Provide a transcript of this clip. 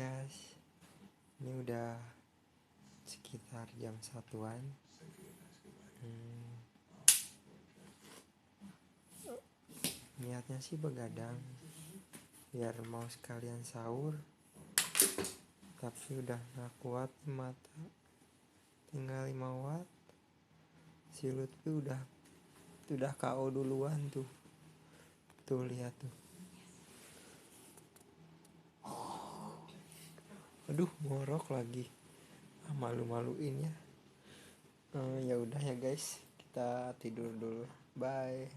guys, ini udah sekitar jam 1-an. Niatnya sih begadang biar mau sekalian sahur, tapi udah gak kuat mata, tinggal 5 watt. Si Lutfi udah KO duluan tuh lihat tuh. Aduh, ngorok lagi. Malu-maluin ya. Ya udah ya guys, kita tidur dulu. Bye.